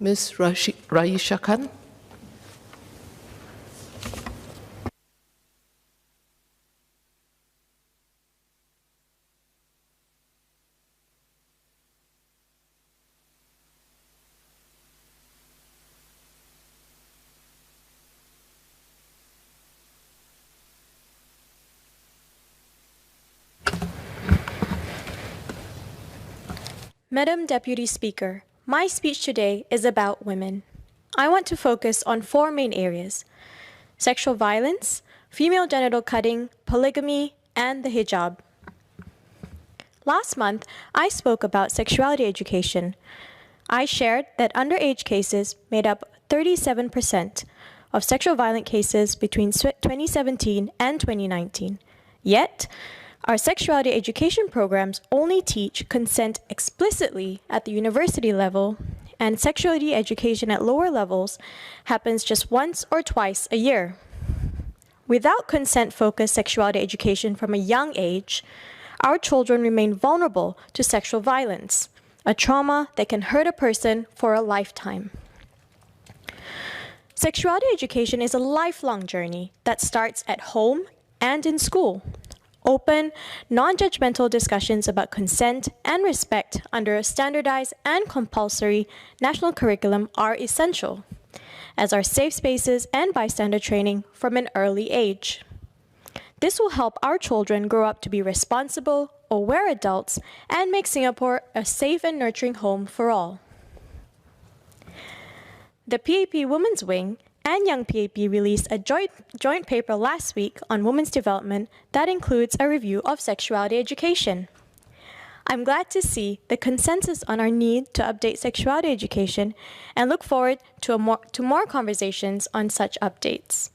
Ms. Raeesah Khan. Madam Deputy Speaker, my speech today is about women. I want to focus on four main areas: sexual violence, female genital cutting, polygamy, and the hijab. Last month, I spoke about sexuality education. I shared that underage cases made up 37% of sexual violence cases between 2017 and 2019. Yet, our sexuality education programs only teach consent explicitly at the university level, and sexuality education at lower levels happens just once or twice a year. Without consent-focused sexuality education from a young age, our children remain vulnerable to sexual violence, a trauma that can hurt a person for a lifetime. Sexuality education is a lifelong journey that starts at home and in school. Open, non-judgmental discussions about consent and respect under a standardized and compulsory national curriculum are essential, as are safe spaces and bystander training from an early age. This will help our children grow up to be responsible, aware adults, and make Singapore a safe and nurturing home for all. The PAP Women's Wing and Young PAP released a joint paper last week on women's development that includes a review of sexuality education. I'm glad to see the consensus on our need to update sexuality education and look forward to more conversations on such updates.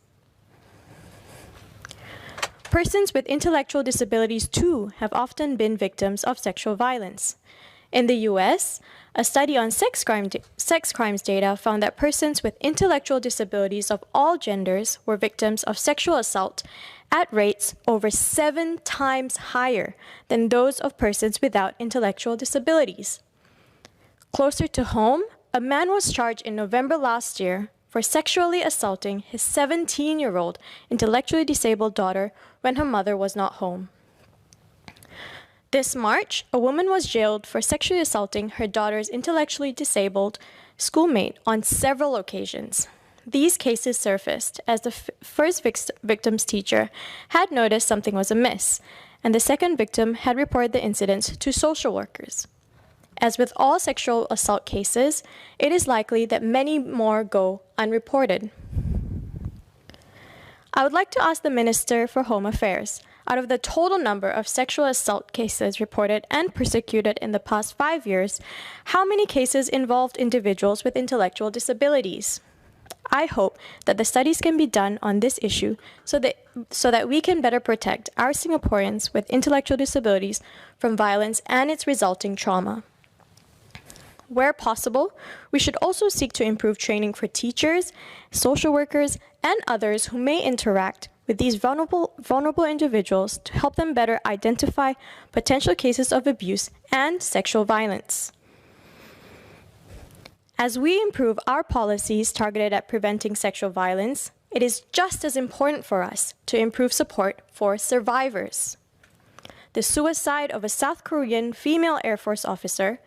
Persons with intellectual disabilities, too, have often been victims of sexual violence. In the US, a study on sex crimes data found that persons with intellectual disabilities of all genders were victims of sexual assault at rates over 7 times higher than those of persons without intellectual disabilities. Closer to home, a man was charged in November last year for sexually assaulting his 17-year-old intellectually disabled daughter when her mother was not home. This March, a woman was jailed for sexually assaulting her daughter's intellectually disabled schoolmate on several occasions. These cases surfaced as the first victim's teacher had noticed something was amiss, and the second victim had reported the incidents to social workers. As with all sexual assault cases, it is likely that many more go unreported. I would like to ask the Minister for Home Affairs, out of the total number of sexual assault cases reported and prosecuted in the past 5 years, how many cases involved individuals with intellectual disabilities? I hope that the studies can be done on this issue so that we can better protect our Singaporeans with intellectual disabilities from violence and its resulting trauma. Where possible, we should also seek to improve training for teachers, social workers, and others who may interact with these vulnerable individuals to help them better identify potential cases of abuse and sexual violence. As we improve our policies targeted at preventing sexual violence, it is just as important for us to improve support for survivors. The suicide of a South Korean female Air Force officer,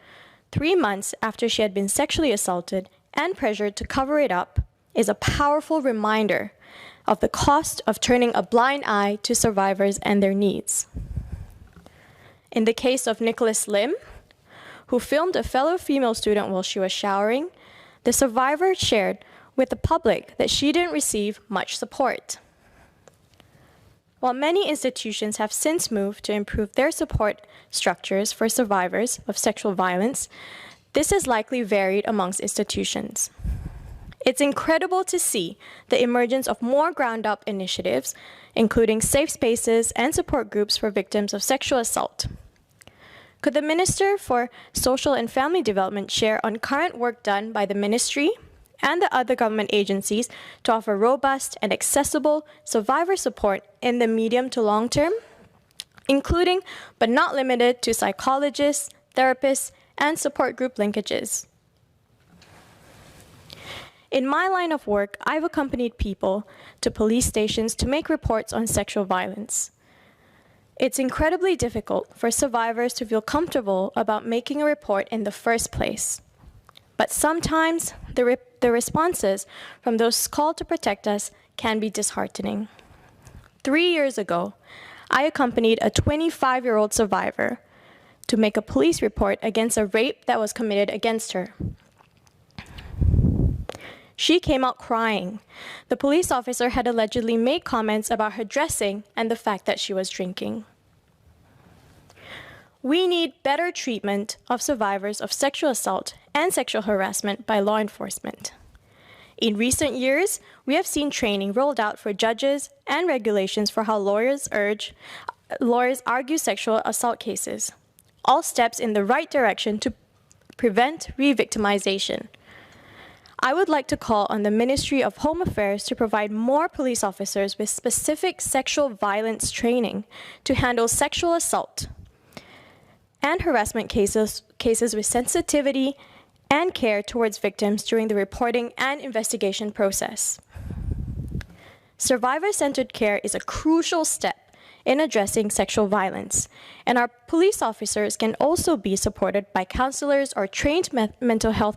3 months after she had been sexually assaulted and pressured to cover it up, is a powerful reminder of the cost of turning a blind eye to survivors and their needs. In the case of Nicholas Lim, who filmed a fellow female student while she was showering, the survivor shared with the public that she didn't receive much support. While many institutions have since moved to improve their support structures for survivors of sexual violence, this has likely varied amongst institutions. It's incredible to see the emergence of more ground-up initiatives, including safe spaces and support groups for victims of sexual assault. Could the Minister for Social and Family Development share on current work done by the Ministry and the other government agencies to offer robust and accessible survivor support in the medium to long term, including but not limited to psychologists, therapists, and support group linkages? In my line of work, I've accompanied people to police stations to make reports on sexual violence. It's incredibly difficult for survivors to feel comfortable about making a report in the first place. But sometimes the responses from those called to protect us can be disheartening. 3 years ago, I accompanied a 25-year-old survivor to make a police report against a rape that was committed against her. She came out crying. The police officer had allegedly made comments about her dressing and the fact that she was drinking. We need better treatment of survivors of sexual assault and sexual harassment by law enforcement. In recent years, we have seen training rolled out for judges and regulations for how lawyers argue sexual assault cases. All steps in the right direction to prevent re-victimization. I would like to call on the Ministry of Home Affairs to provide more police officers with specific sexual violence training to handle sexual assault and harassment cases with sensitivity and care towards victims during the reporting and investigation process. Survivor-centered care is a crucial step in addressing sexual violence, and our police officers can also be supported by counselors or trained mental health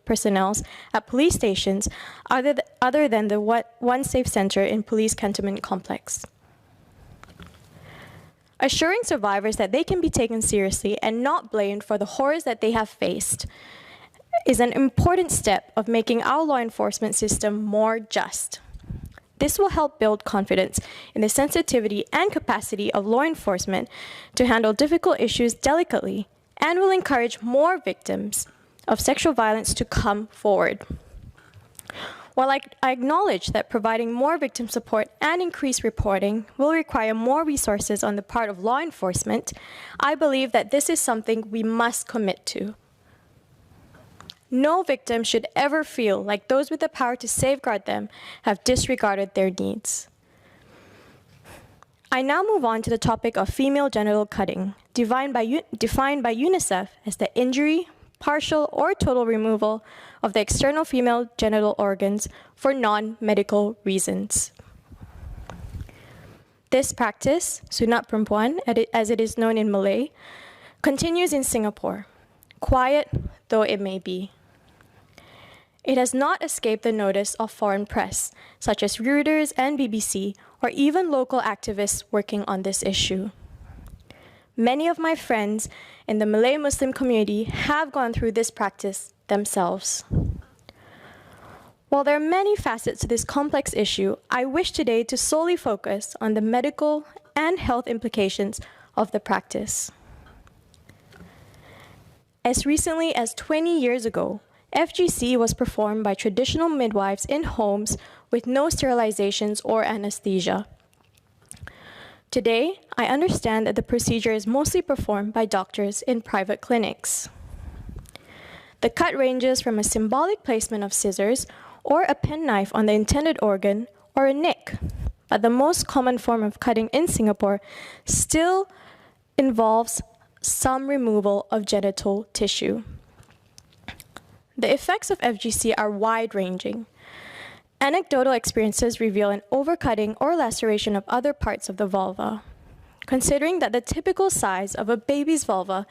personnel at police stations other than the One Safe Center in Police Cantonment Complex. Assuring survivors that they can be taken seriously and not blamed for the horrors that they have faced is an important step of making our law enforcement system more just. This will help build confidence in the sensitivity and capacity of law enforcement to handle difficult issues delicately and will encourage more victims of sexual violence to come forward. While I acknowledge that providing more victim support and increased reporting will require more resources on the part of law enforcement, I believe that this is something we must commit to. No victim should ever feel like those with the power to safeguard them have disregarded their needs. I now move on to the topic of female genital cutting, defined by UNICEF as the injury, partial or total removal of the external female genital organs for non-medical reasons. This practice, sunat perempuan, as it is known in Malay, continues in Singapore, quiet though it may be. It has not escaped the notice of foreign press, such as Reuters and BBC, or even local activists working on this issue. Many of my friends in the Malay Muslim community have gone through this practice themselves. While there are many facets to this complex issue, I wish today to solely focus on the medical and health implications of the practice. As recently as 20 years ago, FGC was performed by traditional midwives in homes with no sterilizations or anesthesia. Today, I understand that the procedure is mostly performed by doctors in private clinics. The cut ranges from a symbolic placement of scissors or a penknife on the intended organ or a nick, but the most common form of cutting in Singapore still involves some removal of genital tissue. The effects of FGC are wide-ranging. Anecdotal experiences reveal an overcutting or laceration of other parts of the vulva. Considering that the typical size of a baby's vulva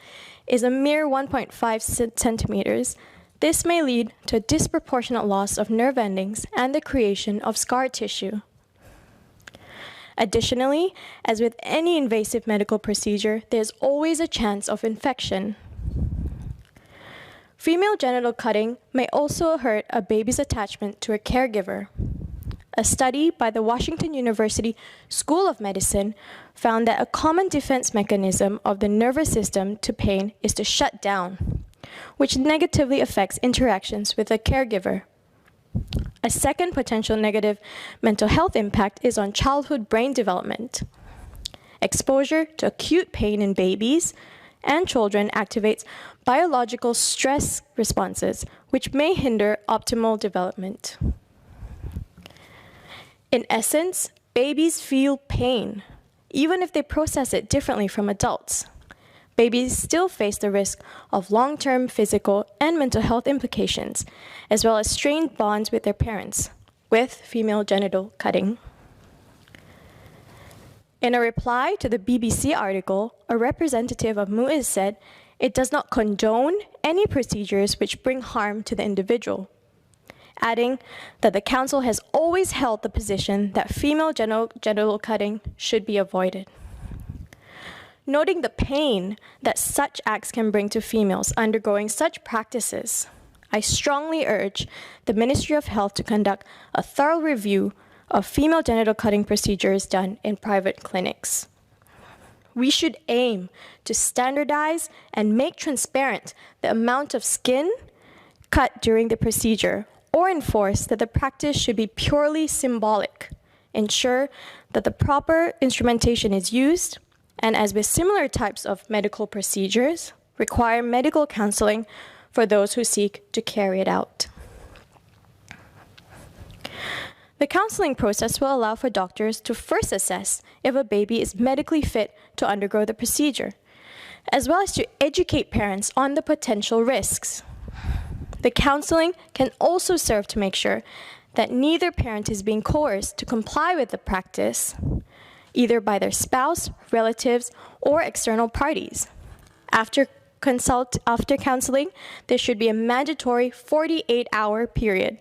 is a mere 1.5 centimeters, this may lead to a disproportionate loss of nerve endings and the creation of scar tissue. Additionally, as with any invasive medical procedure, there's always a chance of infection. Female genital cutting may also hurt a baby's attachment to a caregiver. A study by the Washington University School of Medicine found that a common defense mechanism of the nervous system to pain is to shut down, which negatively affects interactions with a caregiver. A second potential negative mental health impact is on childhood brain development. Exposure to acute pain in babies and children activates biological stress responses, which may hinder optimal development. In essence, babies feel pain, even if they process it differently from adults. babies still face the risk of long-term physical and mental health implications, as well as strained bonds with their parents, with female genital cutting. In a reply to the BBC article, a representative of Muiz said, "It does not condone any procedures which bring harm to the individual," adding that the council has always held the position that female genital cutting should be avoided. Noting the pain that such acts can bring to females undergoing such practices, I strongly urge the Ministry of Health to conduct a thorough review of female genital cutting procedures done in private clinics. We should aim to standardize and make transparent the amount of skin cut during the procedure, or enforce that the practice should be purely symbolic, ensure that the proper instrumentation is used, and as with similar types of medical procedures, require medical counseling for those who seek to carry it out. The counseling process will allow for doctors to first assess if a baby is medically fit to undergo the procedure, as well as to educate parents on the potential risks. The counseling can also serve to make sure that neither parent is being coerced to comply with the practice, either by their spouse, relatives, or external parties. After counseling, there should be a mandatory 48-hour period,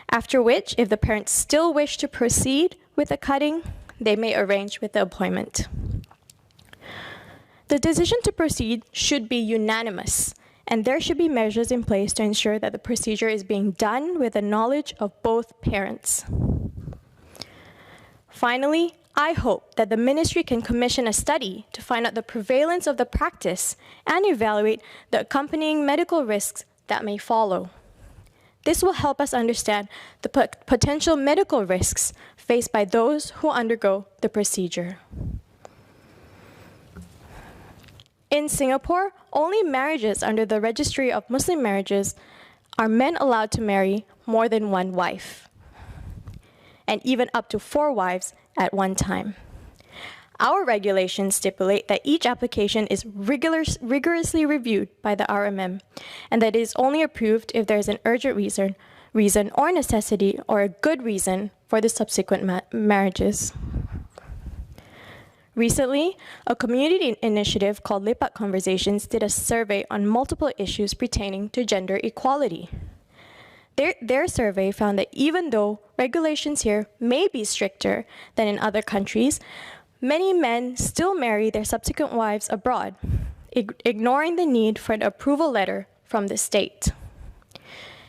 after which, if the parents still wish to proceed with the cutting, they may arrange with the appointment. The decision to proceed should be unanimous, and there should be measures in place to ensure that the procedure is being done with the knowledge of both parents. Finally, I hope that the ministry can commission a study to find out the prevalence of the practice and evaluate the accompanying medical risks that may follow. This will help us understand the potential medical risks faced by those who undergo the procedure. In Singapore, only marriages under the Registry of Muslim Marriages are men allowed to marry more than one wife, and even up to 4 wives at one time. Our regulations stipulate that each application is rigorously reviewed by the RMM, and that it is only approved if there is an urgent reason or necessity or a good reason for the subsequent marriages. Recently, a community initiative called Lipat Conversations did a survey on multiple issues pertaining to gender equality. Their survey found that even though regulations here may be stricter than in other countries, many men still marry their subsequent wives abroad, ignoring the need for an approval letter from the state.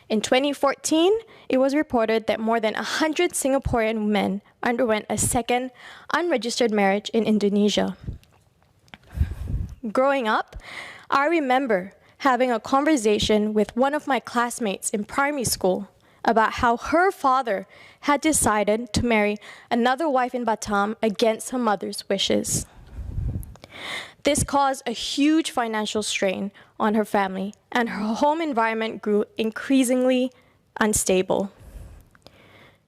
In 2014, it was reported that more than 100 Singaporean men underwent a second unregistered marriage in Indonesia. Growing up, I remember having a conversation with one of my classmates in primary school about how her father had decided to marry another wife in Batam against her mother's wishes. This caused a huge financial strain on her family, and her home environment grew increasingly unstable.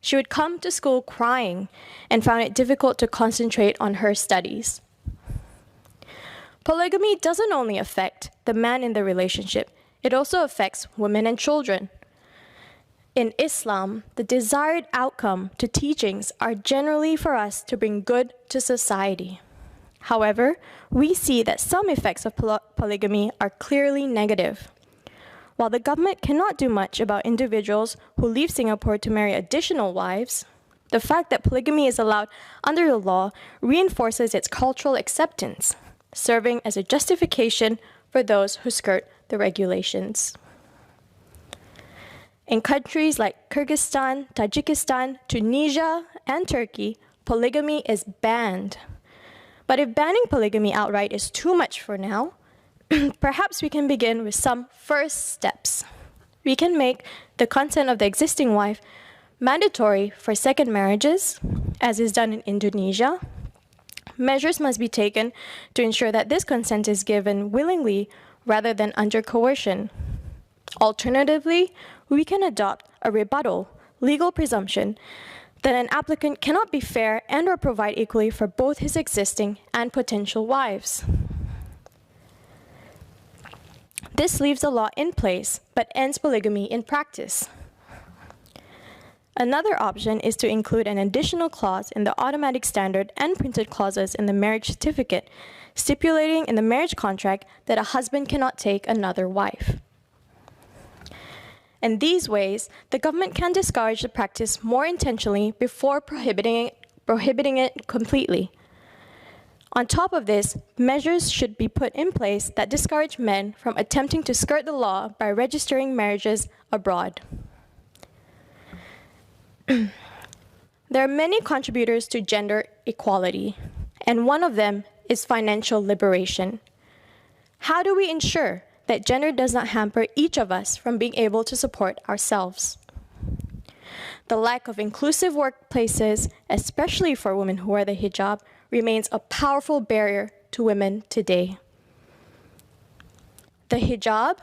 She would come to school crying and found it difficult to concentrate on her studies. Polygamy doesn't only affect the man in the relationship, it also affects women and children. In Islam, the desired outcome to teachings are generally for us to bring good to society. However, we see that some effects of polygamy are clearly negative. While the government cannot do much about individuals who leave Singapore to marry additional wives, the fact that polygamy is allowed under the law reinforces its cultural acceptance, serving as a justification for those who skirt the regulations. In countries like Kyrgyzstan, Tajikistan, Tunisia, and Turkey, polygamy is banned. But if banning polygamy outright is too much for now, perhaps we can begin with some first steps. We can make the consent of the existing wife mandatory for second marriages, as is done in Indonesia. Measures must be taken to ensure that this consent is given willingly rather than under coercion. Alternatively, we can adopt a rebuttal legal presumption that an applicant cannot be fair and/or provide equally for both his existing and potential wives. This leaves the law in place, but ends polygamy in practice. Another option is to include an additional clause in the automatic standard and printed clauses in the marriage certificate, stipulating in the marriage contract that a husband cannot take another wife. In these ways, the government can discourage the practice more intentionally before prohibiting it completely. On top of this, measures should be put in place that discourage men from attempting to skirt the law by registering marriages abroad. There are many contributors to gender equality, and one of them is financial liberation. How do we ensure that gender does not hamper each of us from being able to support ourselves? The lack of inclusive workplaces, especially for women who wear the hijab, remains a powerful barrier to women today. The hijab,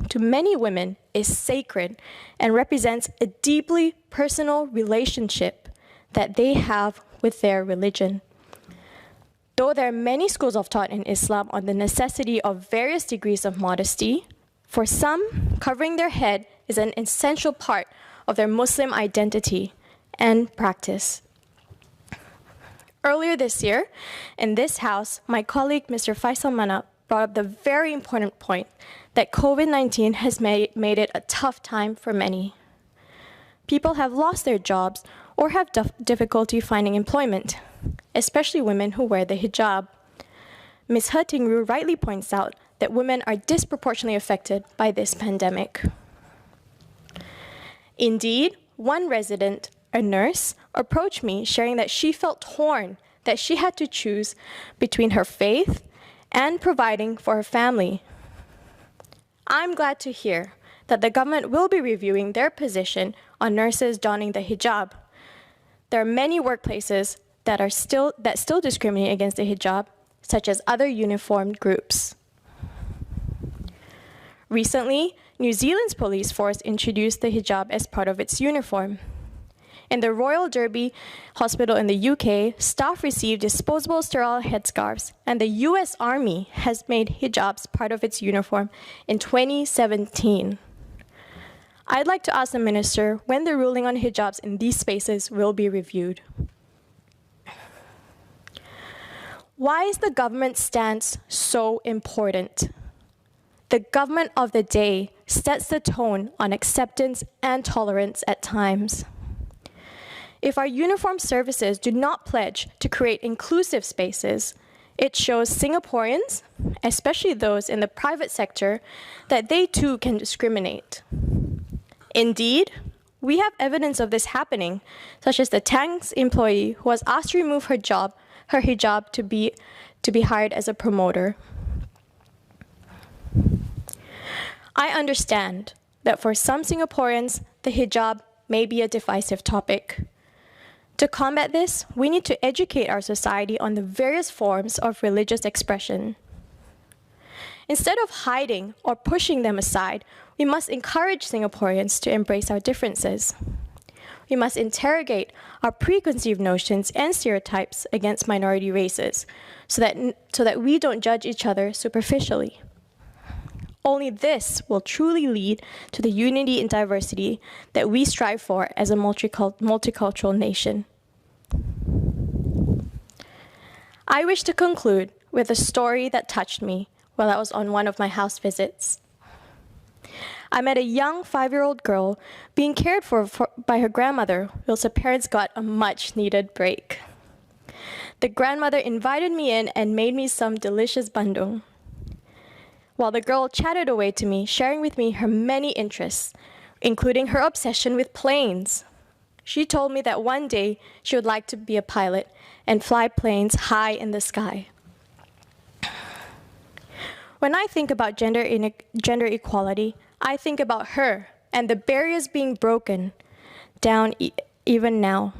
to many women, is sacred and represents a deeply personal relationship that they have with their religion. Though there are many schools of thought in Islam on the necessity of various degrees of modesty, for some, covering their head is an essential part of their Muslim identity and practice. Earlier this year, in this house, my colleague, Mr. Faisal Mana, brought up the very important point that COVID-19 has made it a tough time for many. People have lost their jobs or have difficulty finding employment, especially women who wear the hijab. Ms. Huttingru rightly points out that women are disproportionately affected by this pandemic. Indeed, one resident, a nurse, approached me sharing that she felt torn, that she had to choose between her faith and providing for her family. I'm glad to hear that the government will be reviewing their position on nurses donning the hijab. There are many workplaces that still discriminate against the hijab, such as other uniformed groups. Recently, New Zealand's police force introduced the hijab as part of its uniform. In the Royal Derby Hospital in the UK, staff received disposable sterile headscarves, and the US Army has made hijabs part of its uniform in 2017. I'd like to ask the Minister when the ruling on hijabs in these spaces will be reviewed. Why is the government's stance so important? The government of the day sets the tone on acceptance and tolerance at times. If our uniformed services do not pledge to create inclusive spaces, it shows Singaporeans, especially those in the private sector, that they too can discriminate. Indeed, we have evidence of this happening, such as the Tangs employee who was asked to remove her hijab to be hired as a promoter. I understand that for some Singaporeans, the hijab may be a divisive topic. To combat this, we need to educate our society on the various forms of religious expression. Instead of hiding or pushing them aside, we must encourage Singaporeans to embrace our differences. We must interrogate our preconceived notions and stereotypes against minority races so that we don't judge each other superficially. Only this will truly lead to the unity and diversity that we strive for as a multicultural nation. I wish to conclude with a story that touched me while I was on one of my house visits. I met a young 5-year-old girl being cared for by her grandmother whilst her parents got a much-needed break. The grandmother invited me in and made me some delicious bandung, while the girl chatted away to me, sharing with me her many interests, including her obsession with planes. She told me that one day she would like to be a pilot and fly planes high in the sky. When I think about gender equality, I think about her and the barriers being broken down even now.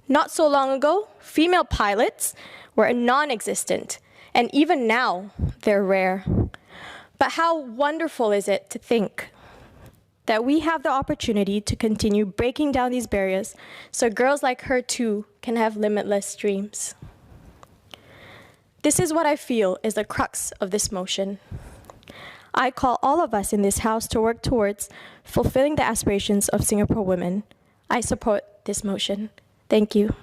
Not so long ago, female pilots were non-existent, and even now, they're rare. But how wonderful is it to think that we have the opportunity to continue breaking down these barriers so girls like her too can have limitless dreams. This is what I feel is the crux of this motion. I call all of us in this House to work towards fulfilling the aspirations of Singapore women. I support this motion. Thank you.